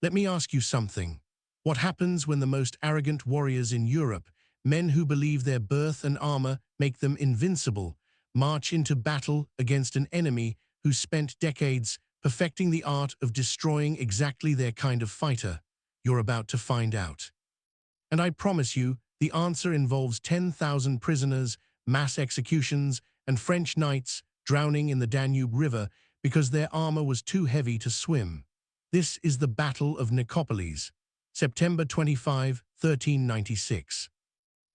Let me ask you something. What happens when the most arrogant warriors in Europe, men who believe their birth and armor make them invincible, march into battle against an enemy who spent decades perfecting the art of destroying exactly their kind of fighter? You're about to find out. And I promise you, the answer involves 10,000 prisoners, mass executions, and French knights drowning in the Danube River because their armor was too heavy to swim. This is the Battle of Nicopolis, September 25, 1396.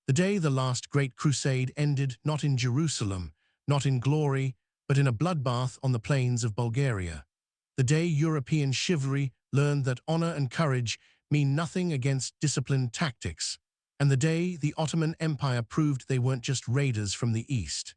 The day the last great crusade ended not in Jerusalem, not in glory, but in a bloodbath on the plains of Bulgaria. The day European chivalry learned that honor and courage mean nothing against disciplined tactics, and the day the Ottoman Empire proved they weren't just raiders from the east.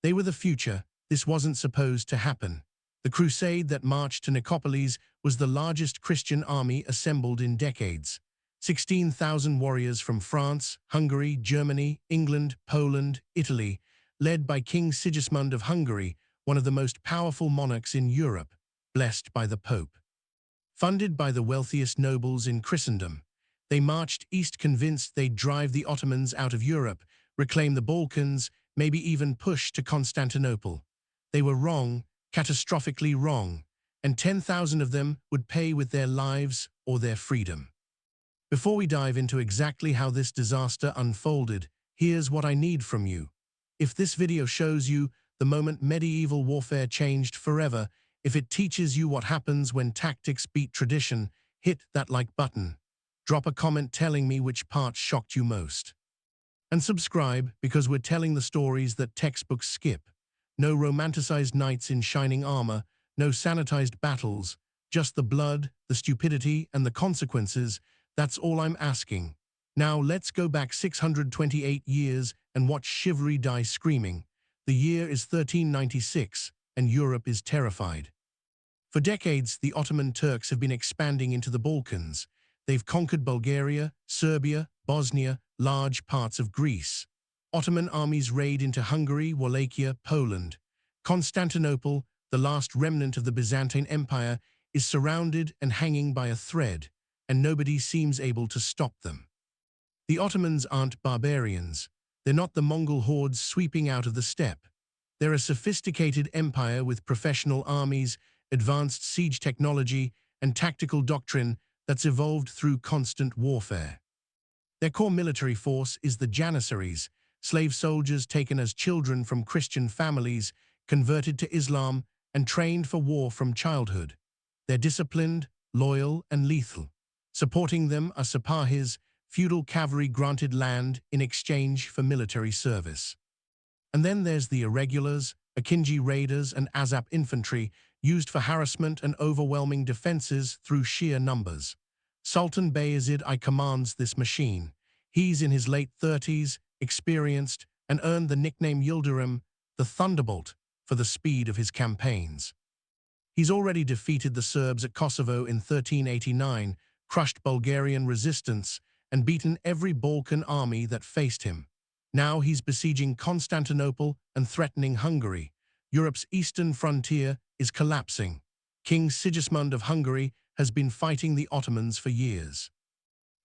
They were the future. This wasn't supposed to happen. The crusade that marched to Nicopolis was the largest Christian army assembled in decades. 16,000 warriors from France, Hungary, Germany, England, Poland, Italy, led by King Sigismund of Hungary, one of the most powerful monarchs in Europe, blessed by the Pope. Funded by the wealthiest nobles in Christendom, they marched east convinced they'd drive the Ottomans out of Europe, reclaim the Balkans, maybe even push to Constantinople. They were wrong, catastrophically wrong, and 10,000 of them would pay with their lives or their freedom. Before we dive into exactly how this disaster unfolded, here's what I need from you. If this video shows you the moment medieval warfare changed forever, if it teaches you what happens when tactics beat tradition, hit that like button. Drop a comment telling me which part shocked you most. And subscribe, because we're telling the stories that textbooks skip. No romanticized knights in shining armor, no sanitized battles, just the blood, the stupidity, and the consequences. That's all I'm asking. Now let's go back 628 years and watch chivalry die screaming. The year is 1396, and Europe is terrified. For decades, the Ottoman Turks have been expanding into the Balkans. They've conquered Bulgaria, Serbia, Bosnia, large parts of Greece. Ottoman armies raid into Hungary, Wallachia, Poland. Constantinople, the last remnant of the Byzantine Empire, is surrounded and hanging by a thread, and nobody seems able to stop them. The Ottomans aren't barbarians. They're not the Mongol hordes sweeping out of the steppe. They're a sophisticated empire with professional armies, advanced siege technology, and tactical doctrine that's evolved through constant warfare. Their core military force is the Janissaries, slave soldiers taken as children from Christian families, converted to Islam, and trained for war from childhood. They're disciplined, loyal, and lethal. Supporting them are Sipahis, feudal cavalry granted land in exchange for military service. And then there's the irregulars, Akinji raiders, and Azap infantry, used for harassment and overwhelming defenses through sheer numbers. Sultan Bayezid I commands this machine. He's in his late 30s, experienced, and earned the nickname Yildirim, the Thunderbolt, for the speed of his campaigns. He's already defeated the Serbs at Kosovo in 1389, crushed Bulgarian resistance, and beaten every Balkan army that faced him. Now he's besieging Constantinople and threatening Hungary. Europe's eastern frontier is collapsing. King Sigismund of Hungary has been fighting the Ottomans for years.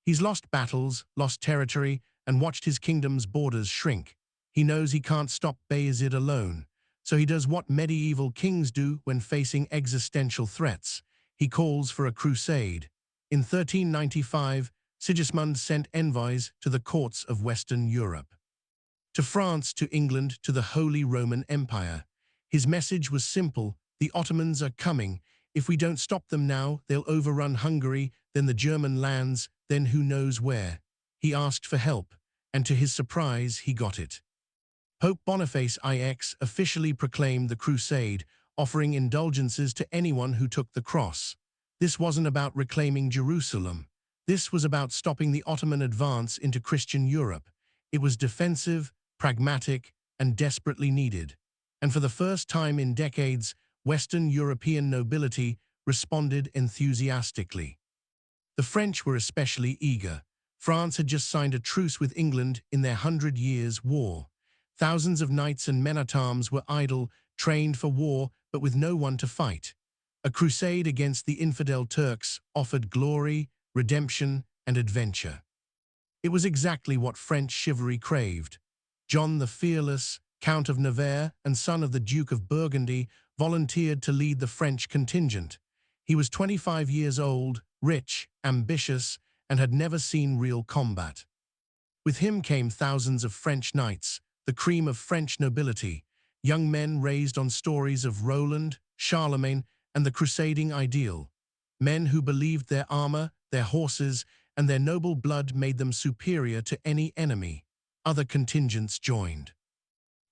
He's lost battles, lost territory, and watched his kingdom's borders shrink. He knows he can't stop Bayezid alone, so he does what medieval kings do when facing existential threats. He calls for a crusade. In 1395, Sigismund sent envoys to the courts of Western Europe. To France, to England, to the Holy Roman Empire. His message was simple: the Ottomans are coming. If we don't stop them now, they'll overrun Hungary, then the German lands, then who knows where. He asked for help, and to his surprise, he got it. Pope Boniface IX officially proclaimed the crusade, offering indulgences to anyone who took the cross. This wasn't about reclaiming Jerusalem. This was about stopping the Ottoman advance into Christian Europe. It was defensive, pragmatic, and desperately needed. And for the first time in decades, Western European nobility responded enthusiastically. The French were especially eager. France had just signed a truce with England in their 100 Years' War. Thousands of knights and men-at-arms were idle, trained for war, but with no one to fight. A crusade against the infidel Turks offered glory, redemption, and adventure. It was exactly what French chivalry craved. John the Fearless, Count of Nevers and son of the Duke of Burgundy, volunteered to lead the French contingent. He was 25 years old, rich, ambitious, and had never seen real combat. With him came thousands of French knights, the cream of French nobility, young men raised on stories of Roland, Charlemagne, and the crusading ideal. Men who believed their armor, their horses, and their noble blood made them superior to any enemy. Other contingents joined.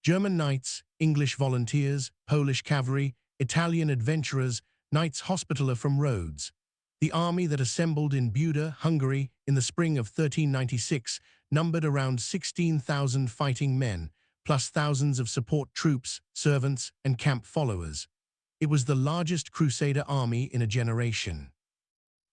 German knights, English volunteers, Polish cavalry, Italian adventurers, Knights Hospitaller from Rhodes. The army that assembled in Buda, Hungary, in the spring of 1396 numbered around 16,000 fighting men, plus thousands of support troops, servants, and camp followers. It was the largest crusader army in a generation.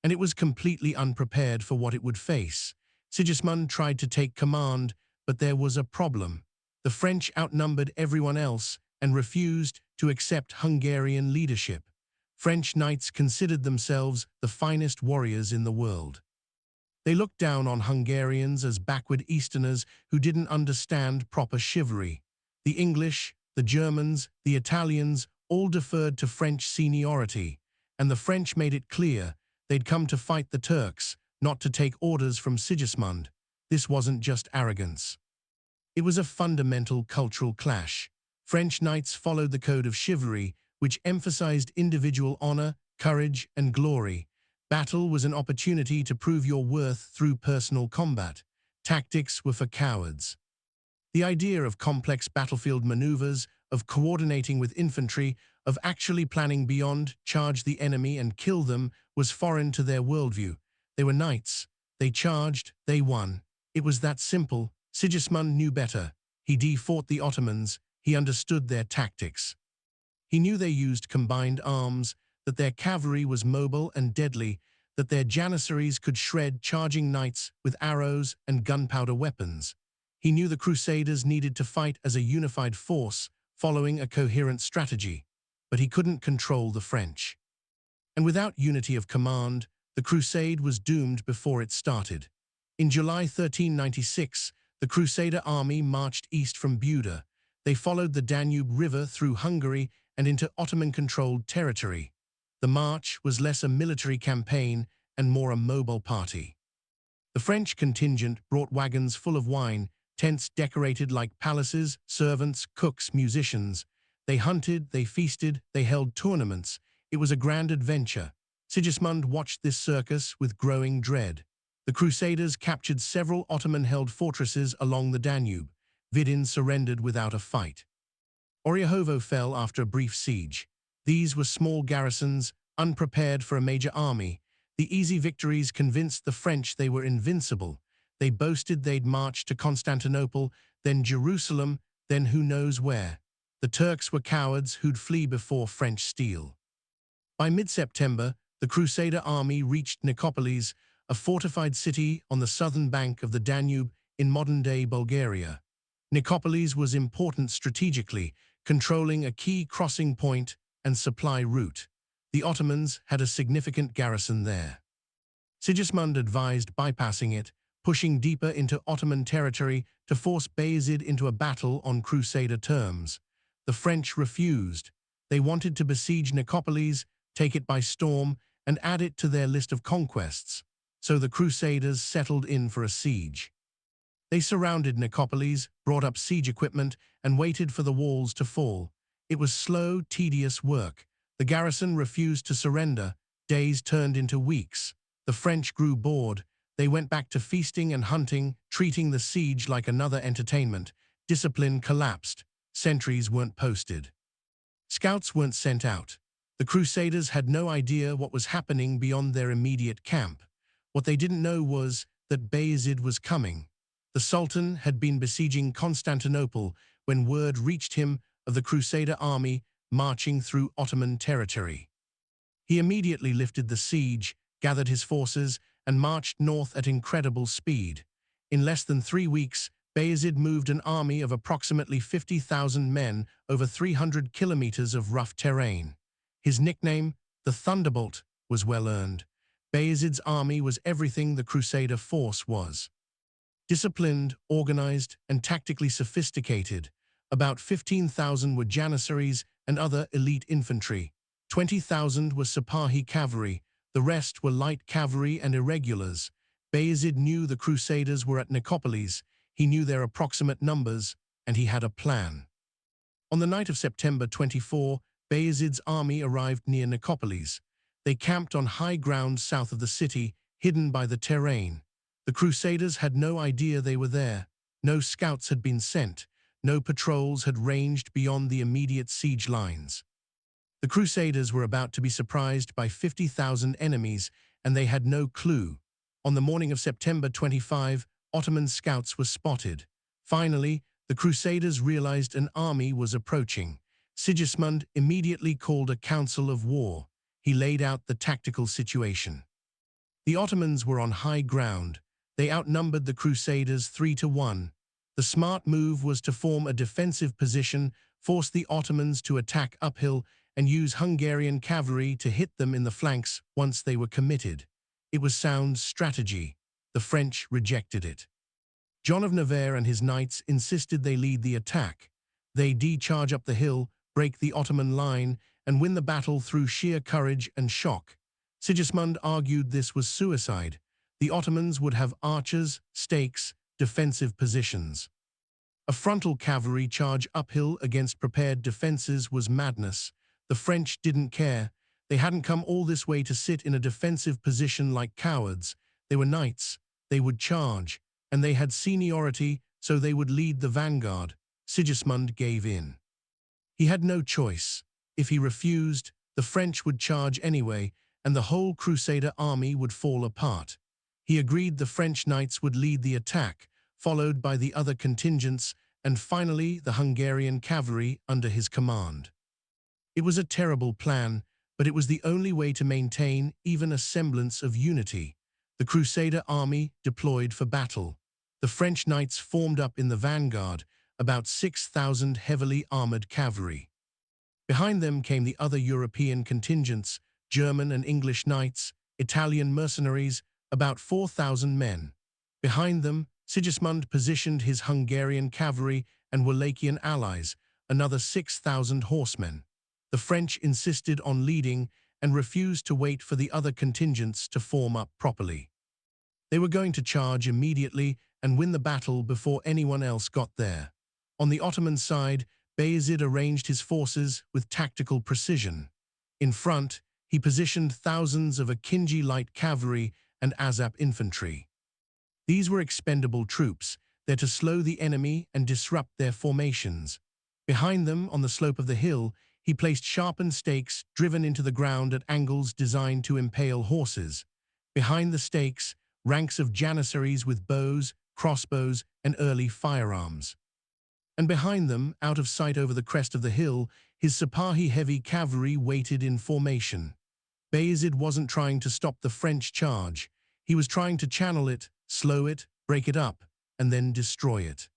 And it was completely unprepared for what it would face. Sigismund tried to take command, but there was a problem. The French outnumbered everyone else and refused to accept Hungarian leadership. French knights considered themselves the finest warriors in the world. They looked down on Hungarians as backward Easterners who didn't understand proper chivalry. The English, the Germans, the Italians all deferred to French seniority, and the French made it clear they'd come to fight the Turks, not to take orders from Sigismund. This wasn't just arrogance. It was a fundamental cultural clash. French knights followed the code of chivalry, which emphasized individual honor, courage, and glory. Battle was an opportunity to prove your worth through personal combat. Tactics were for cowards. The idea of complex battlefield maneuvers, of coordinating with infantry, of actually planning beyond, charge the enemy and kill them, was foreign to their worldview. They were knights. They charged. They won. It was that simple. Sigismund knew better. He fought the Ottomans. He understood their tactics. He knew they used combined arms, that their cavalry was mobile and deadly, that their janissaries could shred charging knights with arrows and gunpowder weapons. He knew the Crusaders needed to fight as a unified force, following a coherent strategy, but he couldn't control the French. And without unity of command, the crusade was doomed before it started. In July 1396, the Crusader army marched east from Buda. They followed the Danube River through Hungary and into Ottoman-controlled territory. The march was less a military campaign and more a mobile party. The French contingent brought wagons full of wine, tents decorated like palaces, servants, cooks, musicians. They hunted, they feasted, they held tournaments. It was a grand adventure. Sigismund watched this circus with growing dread. The Crusaders captured several Ottoman-held fortresses along the Danube. Vidin surrendered without a fight. Oryahovo fell after a brief siege. These were small garrisons, unprepared for a major army. The easy victories convinced the French they were invincible. They boasted they'd march to Constantinople, then Jerusalem, then who knows where. The Turks were cowards who'd flee before French steel. By mid-September, the Crusader army reached Nicopolis, a fortified city on the southern bank of the Danube in modern-day Bulgaria. Nicopolis was important strategically, controlling a key crossing point and supply route. The Ottomans had a significant garrison there. Sigismund advised bypassing it, pushing deeper into Ottoman territory to force Bayezid into a battle on Crusader terms. The French refused. They wanted to besiege Nicopolis, take it by storm, and add it to their list of conquests. So the Crusaders settled in for a siege. They surrounded Nicopolis, brought up siege equipment, and waited for the walls to fall. It was slow, tedious work. The garrison refused to surrender. Days turned into weeks. The French grew bored. They went back to feasting and hunting, treating the siege like another entertainment. Discipline collapsed. Sentries weren't posted. Scouts weren't sent out. The Crusaders had no idea what was happening beyond their immediate camp. What they didn't know was that Bayezid was coming. The Sultan had been besieging Constantinople when word reached him of the Crusader army marching through Ottoman territory. He immediately lifted the siege, gathered his forces, and marched north at incredible speed. In less than 3 weeks, Bayezid moved an army of approximately 50,000 men over 300 kilometers of rough terrain. His nickname, The thunderbolt was well earned. Bayezid's army was everything the crusader force was. Disciplined, organized, and tactically sophisticated. About 15,000 were janissaries and other elite infantry. 20,000 were Sipahi cavalry. The rest were light cavalry and irregulars. Bayezid knew the crusaders were at Nicopolis. He knew their approximate numbers, and he had a plan. On the night of September 24, Bayezid's army arrived near Nicopolis. They camped on high ground south of the city, hidden by the terrain. The crusaders had no idea they were there. No scouts had been sent. No patrols had ranged beyond the immediate siege lines. The crusaders were about to be surprised by 50,000 enemies, and they had no clue. On the morning of September 25, Ottoman scouts were spotted. Finally, the crusaders realized an army was approaching. Sigismund immediately called a council of war. He laid out the tactical situation. The Ottomans were on high ground. They outnumbered the crusaders 3-1. The smart move was to form a defensive position, force the Ottomans to attack uphill, and use Hungarian cavalry to hit them in the flanks once they were committed. It was sound strategy. The French rejected it. John of Navarre and his knights insisted they lead the attack. They charge up the hill, break the Ottoman line, and win the battle through sheer courage and shock. Sigismund argued this was suicide. The Ottomans would have archers, stakes, defensive positions. A frontal cavalry charge uphill against prepared defenses was madness. The French didn't care. They hadn't come all this way to sit in a defensive position like cowards. They were knights. They would charge. And they had seniority, so they would lead the vanguard. Sigismund gave in. He had no choice. If he refused, the French would charge anyway, and the whole Crusader army would fall apart. He agreed the French knights would lead the attack, followed by the other contingents, and finally the Hungarian cavalry under his command. It was a terrible plan, but it was the only way to maintain even a semblance of unity. The Crusader army deployed for battle. The French knights formed up in the vanguard, about 6,000 heavily armored cavalry. Behind them came the other European contingents, German and English knights, Italian mercenaries, about 4,000 men. Behind them, Sigismund positioned his Hungarian cavalry and Wallachian allies, another 6,000 horsemen. The French insisted on leading and refused to wait for the other contingents to form up properly. They were going to charge immediately and win the battle before anyone else got there. On the Ottoman side, Bayezid arranged his forces with tactical precision. In front, he positioned thousands of Akinji light cavalry and Azap infantry. These were expendable troops, there to slow the enemy and disrupt their formations. Behind them, on the slope of the hill, he placed sharpened stakes driven into the ground at angles designed to impale horses. Behind the stakes, ranks of janissaries with bows, crossbows, and early firearms. And behind them, out of sight over the crest of the hill, his Sipahi heavy cavalry waited in formation. Bayezid wasn't trying to stop the French charge. He was trying to channel it, slow it, break it up, and then destroy it.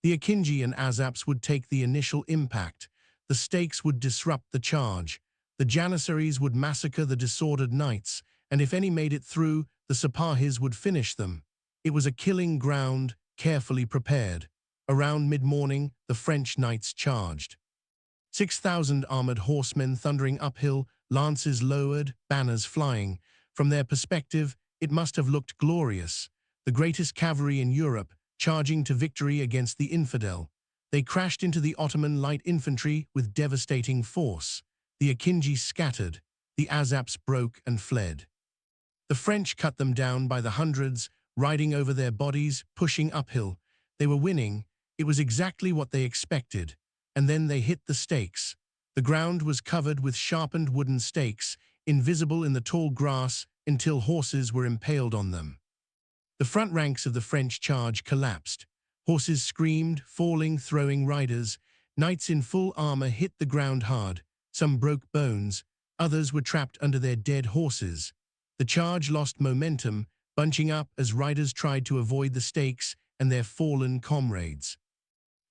The Akinji and Azaps would take the initial impact. The stakes would disrupt the charge. The janissaries would massacre the disordered knights, and if any made it through, the Sipahis would finish them. It was a killing ground, carefully prepared. Around mid-morning, the French knights charged. 6,000 armored horsemen thundering uphill, lances lowered, banners flying. From their perspective, it must have looked glorious. The greatest cavalry in Europe, charging to victory against the infidel. They crashed into the Ottoman light infantry with devastating force. The Akinji scattered. The Azaps broke and fled. The French cut them down by the hundreds, riding over their bodies, pushing uphill. They were winning. It was exactly what they expected. And then they hit the stakes. The ground was covered with sharpened wooden stakes, invisible in the tall grass until horses were impaled on them. The front ranks of the French charge collapsed. Horses screamed, falling, throwing riders. Knights in full armor hit the ground hard. Some broke bones. Others were trapped under their dead horses. The charge lost momentum, bunching up as riders tried to avoid the stakes and their fallen comrades.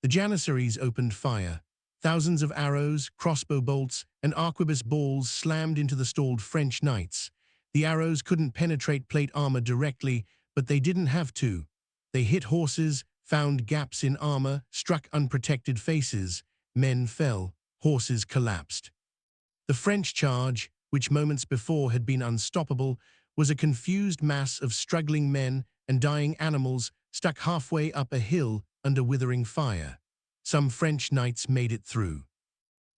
The janissaries opened fire. Thousands of arrows, crossbow bolts, and arquebus balls slammed into the stalled French knights. The arrows couldn't penetrate plate armor directly, but they didn't have to. They hit horses, found gaps in armor, struck unprotected faces. Men fell, horses collapsed. The French charge, which moments before had been unstoppable, was a confused mass of struggling men and dying animals stuck halfway up a hill under withering fire. Some French knights made it through.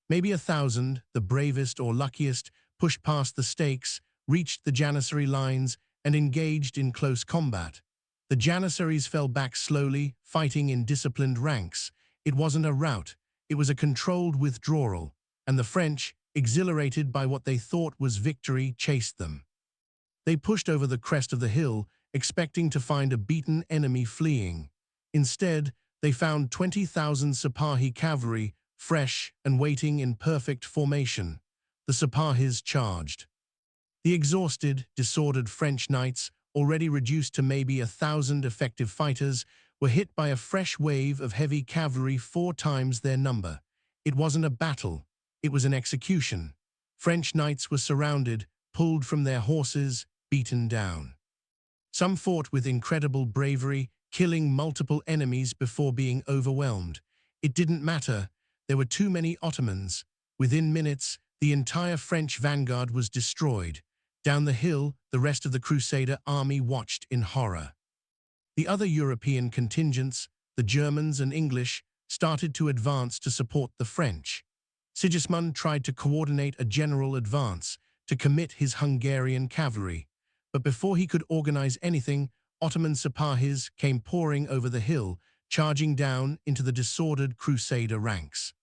Maybe 1,000, the bravest or luckiest, pushed past the stakes, reached the Janissary lines, and engaged in close combat. The Janissaries fell back slowly, fighting in disciplined ranks. It wasn't a rout, it was a controlled withdrawal, and the French, exhilarated by what they thought was victory, chased them. They pushed over the crest of the hill, expecting to find a beaten enemy fleeing. Instead, they found 20,000 Sipahi cavalry, fresh and waiting in perfect formation. The Sipahis charged. The exhausted, disordered French knights, already reduced to maybe 1,000 effective fighters, were hit by a fresh wave of heavy cavalry 4 times their number. It wasn't a battle, it was an execution. French knights were surrounded, pulled from their horses, beaten down. Some fought with incredible bravery, killing multiple enemies before being overwhelmed. It didn't matter, there were too many Ottomans. Within minutes, the entire French vanguard was destroyed. Down the hill, the rest of the Crusader army watched in horror. The other European contingents, the Germans and English, started to advance to support the French. Sigismund tried to coordinate a general advance, to commit his Hungarian cavalry. But before he could organize anything, Ottoman Sipahis came pouring over the hill, charging down into the disordered Crusader ranks.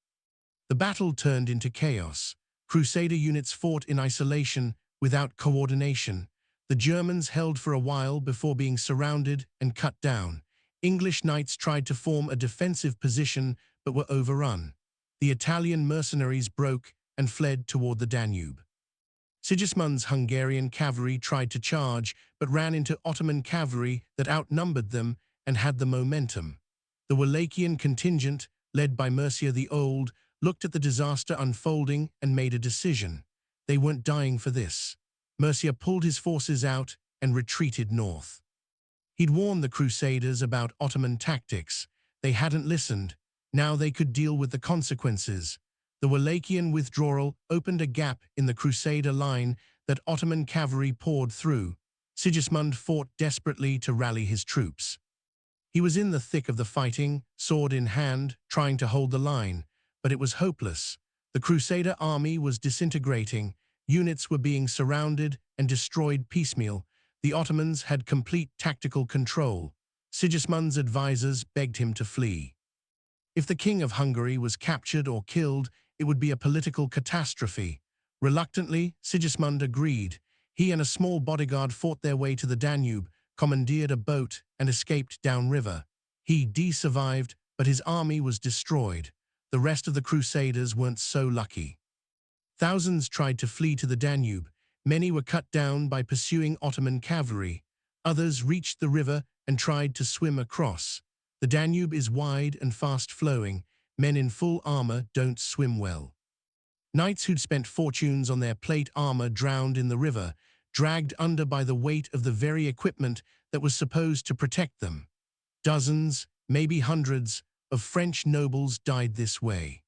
The battle turned into chaos. Crusader units fought in isolation, without coordination. The Germans held for a while before being surrounded and cut down. English knights tried to form a defensive position but were overrun. The Italian mercenaries broke and fled toward the Danube. Sigismund's Hungarian cavalry tried to charge but ran into Ottoman cavalry that outnumbered them and had the momentum. The Wallachian contingent, led by Mircea the Old, looked at the disaster unfolding and made a decision. They weren't dying for this. Mircea pulled his forces out and retreated north. He'd warned the Crusaders about Ottoman tactics. They hadn't listened. Now they could deal with the consequences. The Wallachian withdrawal opened a gap in the Crusader line that Ottoman cavalry poured through. Sigismund fought desperately to rally his troops. He was in the thick of the fighting, sword in hand, trying to hold the line, but it was hopeless. The Crusader army was disintegrating. Units were being surrounded and destroyed piecemeal. The Ottomans had complete tactical control. Sigismund's advisors begged him to flee. If the King of Hungary was captured or killed, it would be a political catastrophe. Reluctantly, Sigismund agreed. He and a small bodyguard fought their way to the Danube, commandeered a boat, and escaped downriver. He survived, but his army was destroyed. The rest of the Crusaders weren't so lucky. Thousands tried to flee to the Danube. Many were cut down by pursuing Ottoman cavalry. Others reached the river and tried to swim across. The Danube is wide and fast-flowing. Men in full armor don't swim well. Knights who'd spent fortunes on their plate armor drowned in the river, dragged under by the weight of the very equipment that was supposed to protect them. Dozens, maybe hundreds, of French nobles died this way.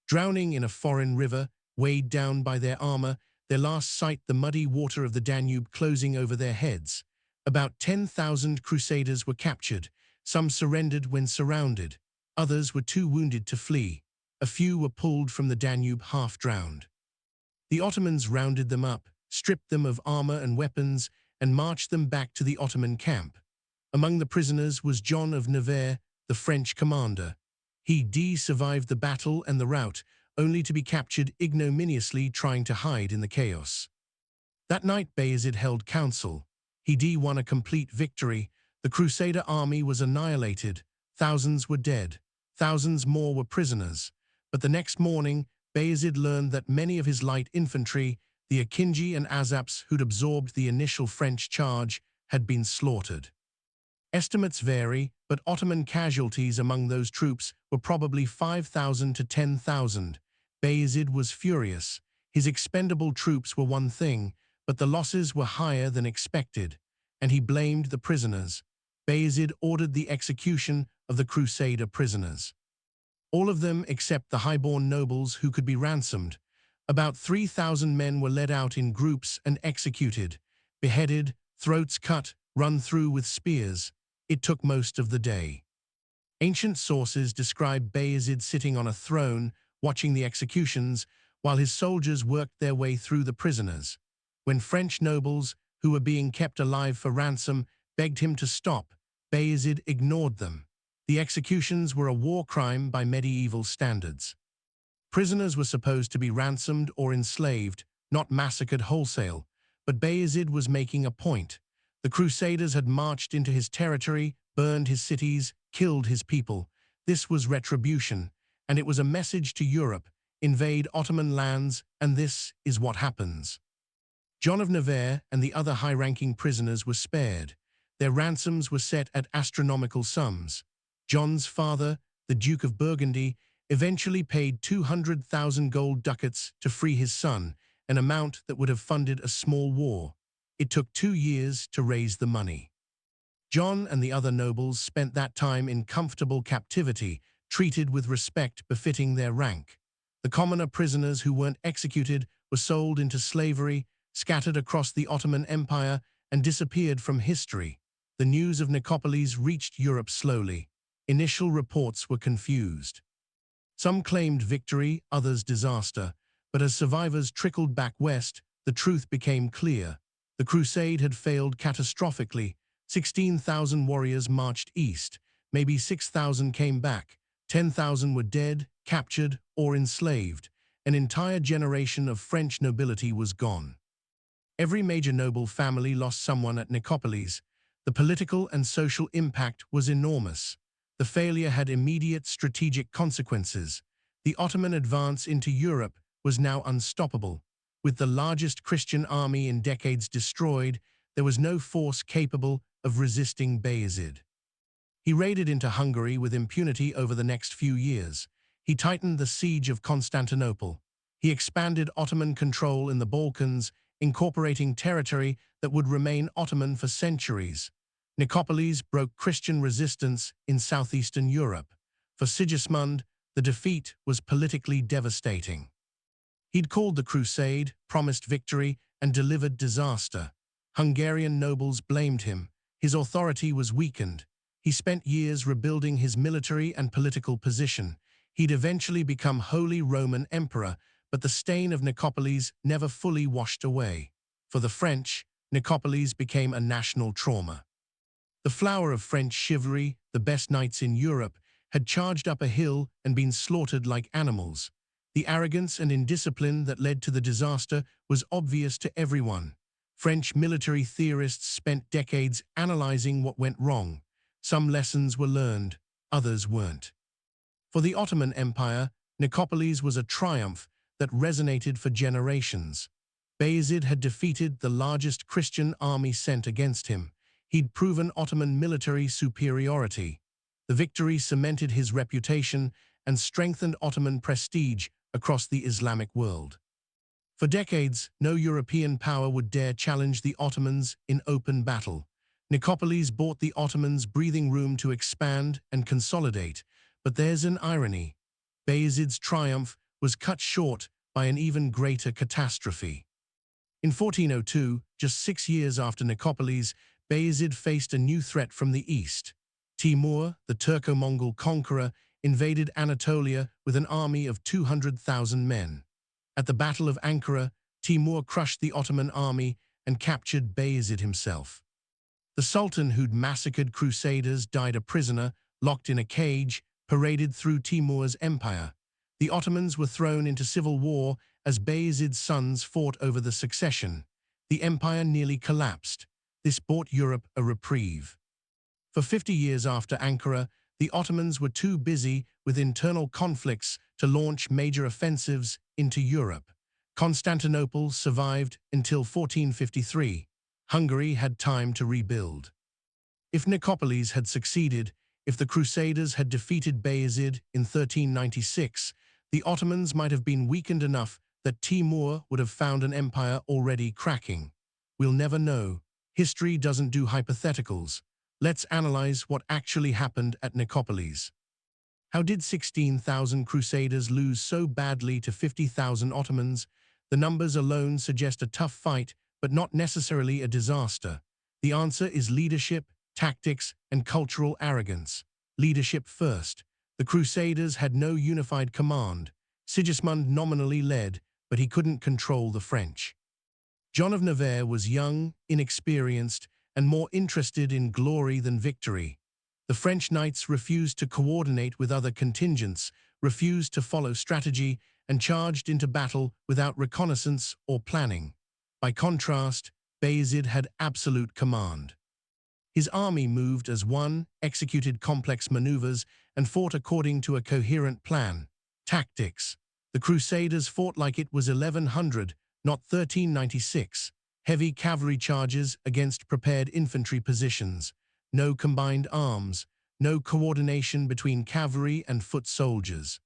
Drowning in a foreign river, weighed down by their armor, their last sight the muddy water of the Danube closing over their heads. About 10,000 Crusaders were captured. Some surrendered when surrounded. Others were too wounded to flee. A few were pulled from the Danube half-drowned. The Ottomans rounded them up, stripped them of armor and weapons, and marched them back to the Ottoman camp. Among the prisoners was John of Nevers, the French commander. He survived the battle and the rout, only to be captured ignominiously trying to hide in the chaos. That night Bayezid held council. He won a complete victory. The Crusader army was annihilated. Thousands were dead. Thousands more were prisoners. But the next morning, Bayezid learned that many of his light infantry, the Akinji and Azaps who'd absorbed the initial French charge, had been slaughtered. Estimates vary, but Ottoman casualties among those troops were probably 5,000 to 10,000. Bayezid was furious. His expendable troops were one thing, but the losses were higher than expected, and he blamed the prisoners. Bayezid ordered the execution of the crusader prisoners. All of them except the highborn nobles who could be ransomed. About 3,000 men were led out in groups and executed, beheaded, throats cut, run through with spears. It took most of the day. Ancient sources describe Bayezid sitting on a throne, watching the executions, while his soldiers worked their way through the prisoners. When French nobles, who were being kept alive for ransom, begged him to stop, Bayezid ignored them. The executions were a war crime by medieval standards. Prisoners were supposed to be ransomed or enslaved, not massacred wholesale, but Bayezid was making a point. The Crusaders had marched into his territory, burned his cities, killed his people. This was retribution, and it was a message to Europe: invade Ottoman lands, and this is what happens. John of Navarre and the other high-ranking prisoners were spared. Their ransoms were set at astronomical sums. John's father, the Duke of Burgundy, eventually paid 200,000 gold ducats to free his son, an amount that would have funded a small war. It took 2 years to raise the money. John and the other nobles spent that time in comfortable captivity, treated with respect befitting their rank. The commoner prisoners who weren't executed were sold into slavery, scattered across the Ottoman Empire, and disappeared from history. The news of Nicopolis reached Europe slowly. Initial reports were confused. Some claimed victory, others disaster, but as survivors trickled back west, the truth became clear. The crusade had failed catastrophically. 16,000 warriors marched east. Maybe 6,000 came back. 10,000 were dead, captured, or enslaved. An entire generation of French nobility was gone. Every major noble family lost someone at Nicopolis. The political and social impact was enormous. The failure had immediate strategic consequences. The Ottoman advance into Europe was now unstoppable. With the largest Christian army in decades destroyed, there was no force capable of resisting Bayezid. He raided into Hungary with impunity over the next few years. He tightened the siege of Constantinople. He expanded Ottoman control in the Balkans, incorporating territory that would remain Ottoman for centuries. Nicopolis broke Christian resistance in southeastern Europe. For Sigismund, the defeat was politically devastating. He'd called the crusade, promised victory, and delivered disaster. Hungarian nobles blamed him. His authority was weakened. He spent years rebuilding his military and political position. He'd eventually become Holy Roman Emperor, but the stain of Nicopolis never fully washed away. For the French, Nicopolis became a national trauma. The flower of French chivalry, the best knights in Europe, had charged up a hill and been slaughtered like animals. The arrogance and indiscipline that led to the disaster was obvious to everyone. French military theorists spent decades analyzing what went wrong. Some lessons were learned, others weren't. For the Ottoman Empire, Nicopolis was a triumph that resonated for generations. Bayezid had defeated the largest Christian army sent against him. He'd proven Ottoman military superiority. The victory cemented his reputation and strengthened Ottoman prestige across the Islamic world. For decades, no European power would dare challenge the Ottomans in open battle. Nicopolis bought the Ottomans breathing room to expand and consolidate, but there's an irony. Bayezid's triumph was cut short by an even greater catastrophe. In 1402, just 6 years after Nicopolis, Bayezid faced a new threat from the east. Timur, the Turco-Mongol conqueror, invaded Anatolia with an army of 200,000 men. At the Battle of Ankara, Timur crushed the Ottoman army and captured Bayezid himself. The Sultan who'd massacred crusaders died a prisoner, locked in a cage, paraded through Timur's empire. The Ottomans were thrown into civil war as Bayezid's sons fought over the succession. The empire nearly collapsed. This bought Europe a reprieve. For 50 years after Ankara, the Ottomans were too busy with internal conflicts to launch major offensives into Europe. Constantinople survived until 1453. Hungary had time to rebuild. If Nicopolis had succeeded, if the Crusaders had defeated Bayezid in 1396, the Ottomans might have been weakened enough that Timur would have found an empire already cracking. We'll never know. History doesn't do hypotheticals. Let's analyze what actually happened at Nicopolis. How did 16,000 Crusaders lose so badly to 50,000 Ottomans? The numbers alone suggest a tough fight, but not necessarily a disaster. The answer is leadership, tactics, and cultural arrogance. Leadership first. The Crusaders had no unified command. Sigismund nominally led, but he couldn't control the French. John of Navarre was young, inexperienced, and more interested in glory than victory. The French knights refused to coordinate with other contingents, refused to follow strategy, and charged into battle without reconnaissance or planning. By contrast, Bayezid had absolute command. His army moved as one, executed complex maneuvers, and fought according to a coherent plan. Tactics. The Crusaders fought like it was 1100, not 1396. Heavy cavalry charges against prepared infantry positions. No combined arms. No coordination between cavalry and foot soldiers.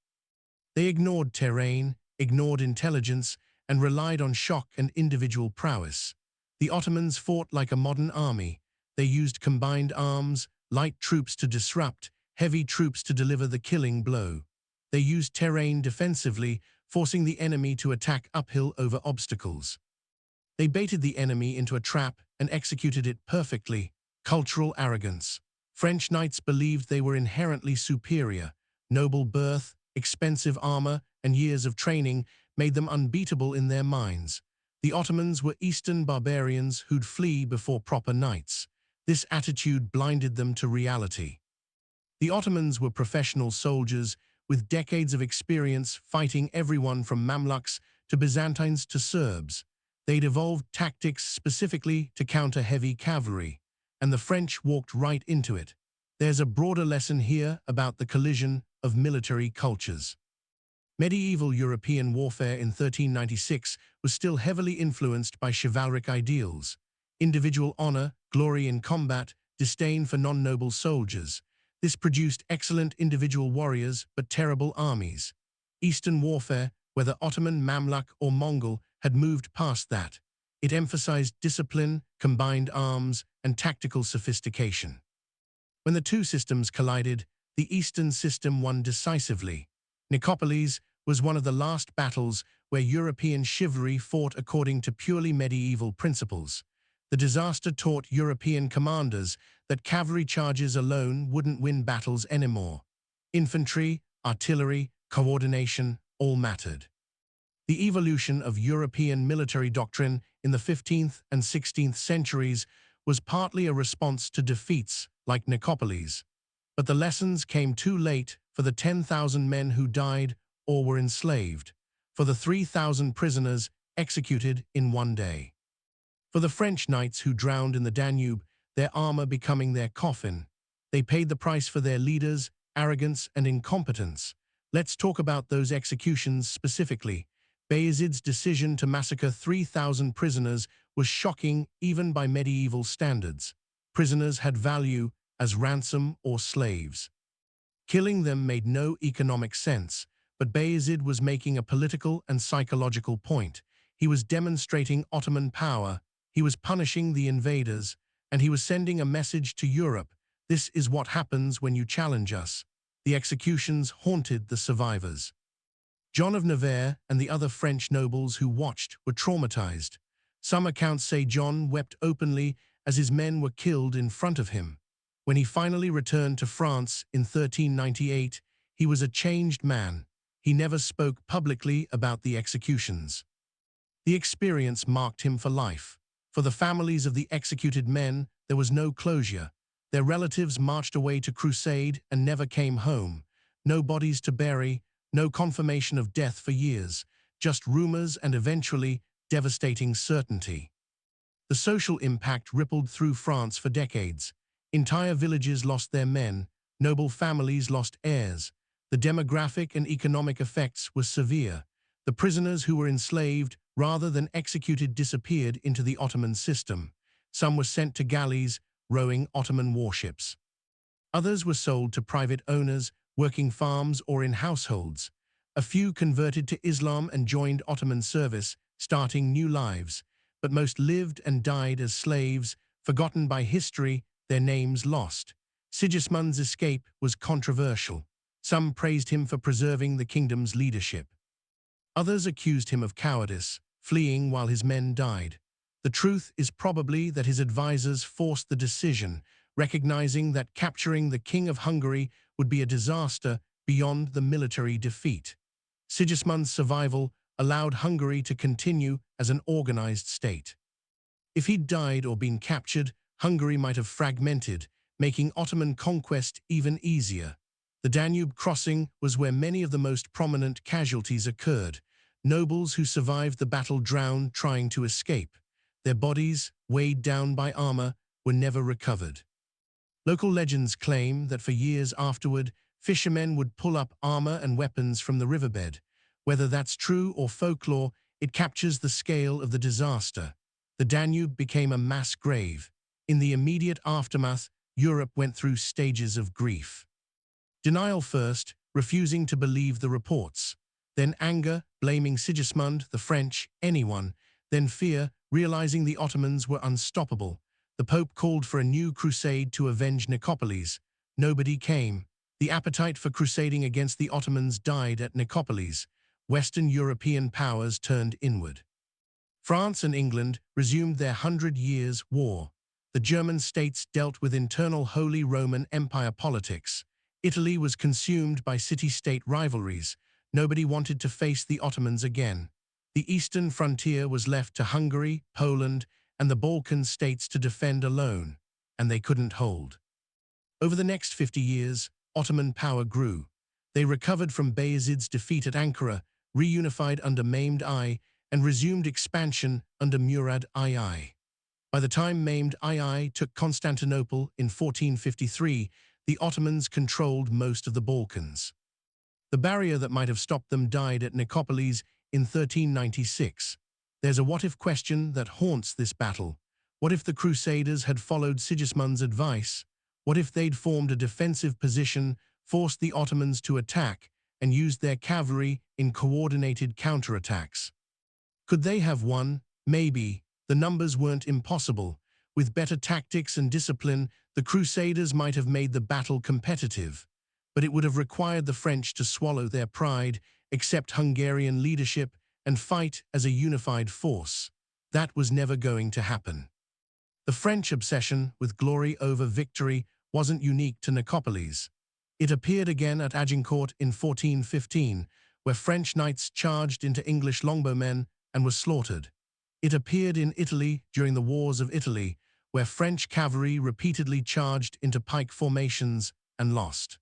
They ignored terrain, ignored intelligence, and relied on shock and individual prowess. The Ottomans fought like a modern army. They used combined arms, light troops to disrupt, heavy troops to deliver the killing blow. They used terrain defensively, forcing the enemy to attack uphill over obstacles. They baited the enemy into a trap and executed it perfectly. Cultural arrogance. French knights believed they were inherently superior. Noble birth, expensive armor, and years of training made them unbeatable in their minds. The Ottomans were Eastern barbarians who'd flee before proper knights. This attitude blinded them to reality. The Ottomans were professional soldiers with decades of experience fighting everyone from Mamluks to Byzantines to Serbs. They'd evolved tactics specifically to counter heavy cavalry, and the French walked right into it. There's a broader lesson here about the collision of military cultures. Medieval European warfare in 1396 was still heavily influenced by chivalric ideals. Individual honor, glory in combat, disdain for non-noble soldiers. This produced excellent individual warriors but terrible armies. Eastern warfare, whether Ottoman, Mamluk, or Mongol, had moved past that. It emphasized discipline, combined arms, and tactical sophistication. When the two systems collided, the Eastern system won decisively. Nicopolis was one of the last battles where European chivalry fought according to purely medieval principles. The disaster taught European commanders that cavalry charges alone wouldn't win battles anymore. Infantry, artillery, coordination, all mattered. The evolution of European military doctrine in the 15th and 16th centuries was partly a response to defeats like Nicopolis. But the lessons came too late for the 10,000 men who died or were enslaved, for the 3,000 prisoners executed in one day. For the French knights who drowned in the Danube, their armor becoming their coffin. They paid the price for their leaders, arrogance, and incompetence. Let's talk about those executions specifically. Bayezid's decision to massacre 3,000 prisoners was shocking even by medieval standards. Prisoners had value as ransom or slaves. Killing them made no economic sense, but Bayezid was making a political and psychological point. He was demonstrating Ottoman power. He was punishing the invaders, and he was sending a message to Europe. This is what happens when you challenge us. The executions haunted the survivors. John of Navarre and the other French nobles who watched were traumatized. Some accounts say John wept openly as his men were killed in front of him. When he finally returned to France in 1398, he was a changed man. He never spoke publicly about the executions. The experience marked him for life. For the families of the executed men, there was no closure. Their relatives marched away to Crusade and never came home. No bodies to bury, no confirmation of death for years, just rumors and eventually devastating certainty. The social impact rippled through France for decades. Entire villages lost their men, noble families lost heirs. The demographic and economic effects were severe. The prisoners who were enslaved rather than executed disappeared into the Ottoman system. Some were sent to galleys, rowing Ottoman warships. Others were sold to private owners, working farms or in households. A few converted to Islam and joined Ottoman service, starting new lives, but most lived and died as slaves, forgotten by history, their names lost. Sigismund's escape was controversial. Some praised him for preserving the kingdom's leadership. Others accused him of cowardice, fleeing while his men died. The truth is probably that his advisors forced the decision, recognizing that capturing the King of Hungary would be a disaster beyond the military defeat. Sigismund's survival allowed Hungary to continue as an organized state. If he'd died or been captured, Hungary might have fragmented, making Ottoman conquest even easier. The Danube crossing was where many of the most prominent casualties occurred. Nobles who survived the battle drowned trying to escape. Their bodies, weighed down by armor, were never recovered. Local legends claim that for years afterward, fishermen would pull up armor and weapons from the riverbed. Whether that's true or folklore, it captures the scale of the disaster. The Danube became a mass grave. In the immediate aftermath, Europe went through stages of grief. Denial first, refusing to believe the reports. Then anger, blaming Sigismund, the French, anyone. Then fear, realizing the Ottomans were unstoppable. The Pope called for a new crusade to avenge Nicopolis. Nobody came. The appetite for crusading against the Ottomans died at Nicopolis. Western European powers turned inward. France and England resumed their 100 Years' War. The German states dealt with internal Holy Roman Empire politics. Italy was consumed by city-state rivalries. Nobody wanted to face the Ottomans again. The eastern frontier was left to Hungary, Poland, and the Balkan states to defend alone, and they couldn't hold. Over the next 50 years, Ottoman power grew. They recovered from Bayezid's defeat at Ankara, reunified under Mehmed I, and resumed expansion under Murad II. By the time Mehmed II took Constantinople in 1453, the Ottomans controlled most of the Balkans. The barrier that might have stopped them died at Nicopolis in 1396. There's a what-if question that haunts this battle. What if the Crusaders had followed Sigismund's advice? What if they'd formed a defensive position, forced the Ottomans to attack, and used their cavalry in coordinated counterattacks? Could they have won? Maybe. The numbers weren't impossible. With better tactics and discipline, the Crusaders might have made the battle competitive. But it would have required the French to swallow their pride, accept Hungarian leadership, and fight as a unified force. That was never going to happen. The French obsession with glory over victory wasn't unique to Nicopolis. It appeared again at Agincourt in 1415, where French knights charged into English longbowmen and were slaughtered. It appeared in Italy during the Wars of Italy, where French cavalry repeatedly charged into pike formations and lost.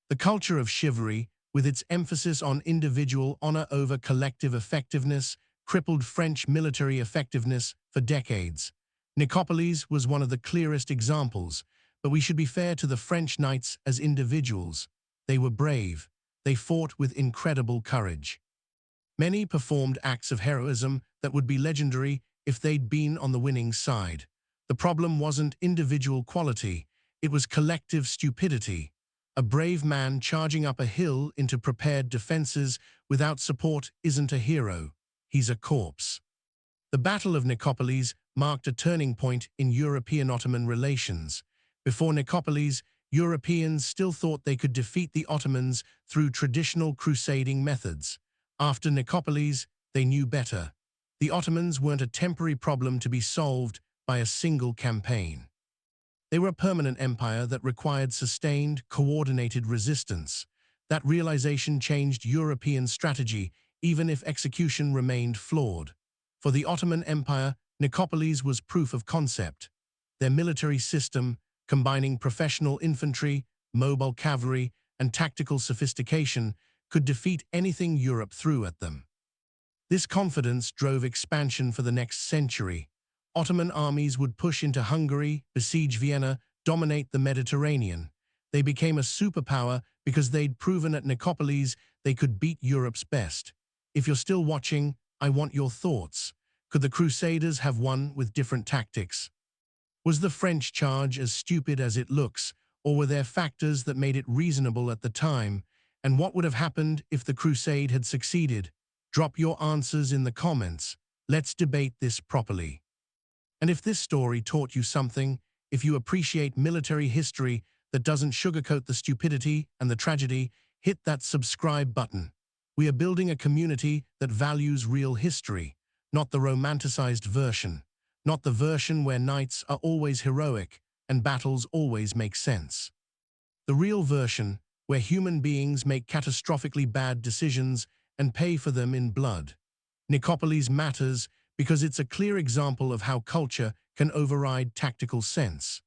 The culture of chivalry, with its emphasis on individual honor over collective effectiveness, crippled French military effectiveness for decades. Nicopolis was one of the clearest examples, but we should be fair to the French knights as individuals. They were brave. They fought with incredible courage. Many performed acts of heroism that would be legendary if they'd been on the winning side. The problem wasn't individual quality, it was collective stupidity. A brave man charging up a hill into prepared defenses without support isn't a hero, he's a corpse. The Battle of Nicopolis marked a turning point in European-Ottoman relations. Before Nicopolis, Europeans still thought they could defeat the Ottomans through traditional crusading methods. After Nicopolis, they knew better. The Ottomans weren't a temporary problem to be solved by a single campaign. They were a permanent empire that required sustained, coordinated resistance. That realization changed European strategy, even if execution remained flawed. For the Ottoman Empire, Nicopolis was proof of concept. Their military system, combining professional infantry, mobile cavalry, and tactical sophistication, could defeat anything Europe threw at them. This confidence drove expansion for the next century. Ottoman armies would push into Hungary, besiege Vienna, dominate the Mediterranean. They became a superpower because they'd proven at Nicopolis they could beat Europe's best. If you're still watching, I want your thoughts. Could the Crusaders have won with different tactics? Was the French charge as stupid as it looks, or were there factors that made it reasonable at the time? And what would have happened if the crusade had succeeded? Drop your answers in the comments. Let's debate this properly. And if this story taught you something, if you appreciate military history that doesn't sugarcoat the stupidity and the tragedy, hit that subscribe button. We are building a community that values real history, not the romanticized version, not the version where knights are always heroic and battles always make sense. The real version, where human beings make catastrophically bad decisions and pay for them in blood. Nicopolis matters because it's a clear example of how culture can override tactical sense.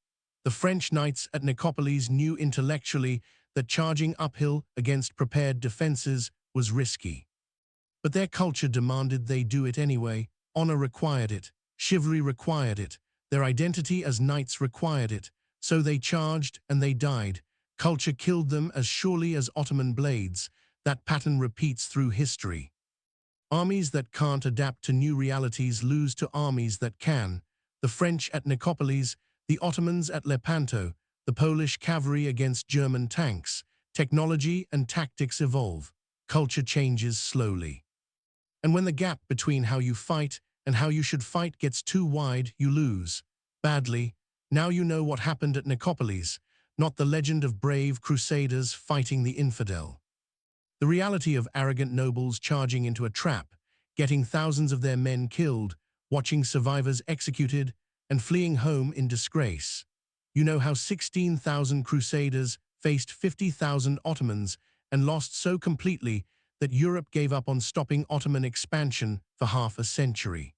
The French knights at Nicopolis knew intellectually that charging uphill against prepared defenses was risky. But their culture demanded they do it anyway. Honor required it. Chivalry required it. Their identity as knights required it. So they charged and they died. Culture killed them as surely as Ottoman blades. That pattern repeats through history. Armies that can't adapt to new realities lose to armies that can. The French at Nicopolis, the Ottomans at Lepanto, the Polish cavalry against German tanks. Technology and tactics evolve. Culture changes slowly. And when the gap between how you fight and how you should fight gets too wide, you lose. Badly. Now you know what happened at Nicopolis, not the legend of brave crusaders fighting the infidel. The reality of arrogant nobles charging into a trap, getting thousands of their men killed, watching survivors executed, and fleeing home in disgrace. You know how 16,000 crusaders faced 50,000 Ottomans and lost so completely that Europe gave up on stopping Ottoman expansion for half a century.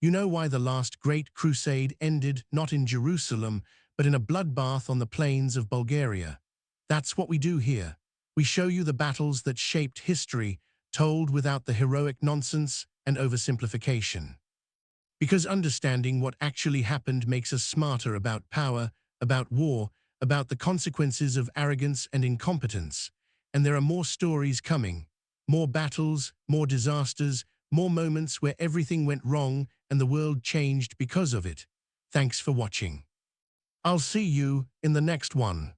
You know why the last great crusade ended not in Jerusalem, but in a bloodbath on the plains of Bulgaria. That's what we do here. We show you the battles that shaped history, told without the heroic nonsense and oversimplification. Because understanding what actually happened makes us smarter about power, about war, about the consequences of arrogance and incompetence. And there are more stories coming. More battles, more disasters, more moments where everything went wrong and the world changed because of it. Thanks for watching. I'll see you in the next one.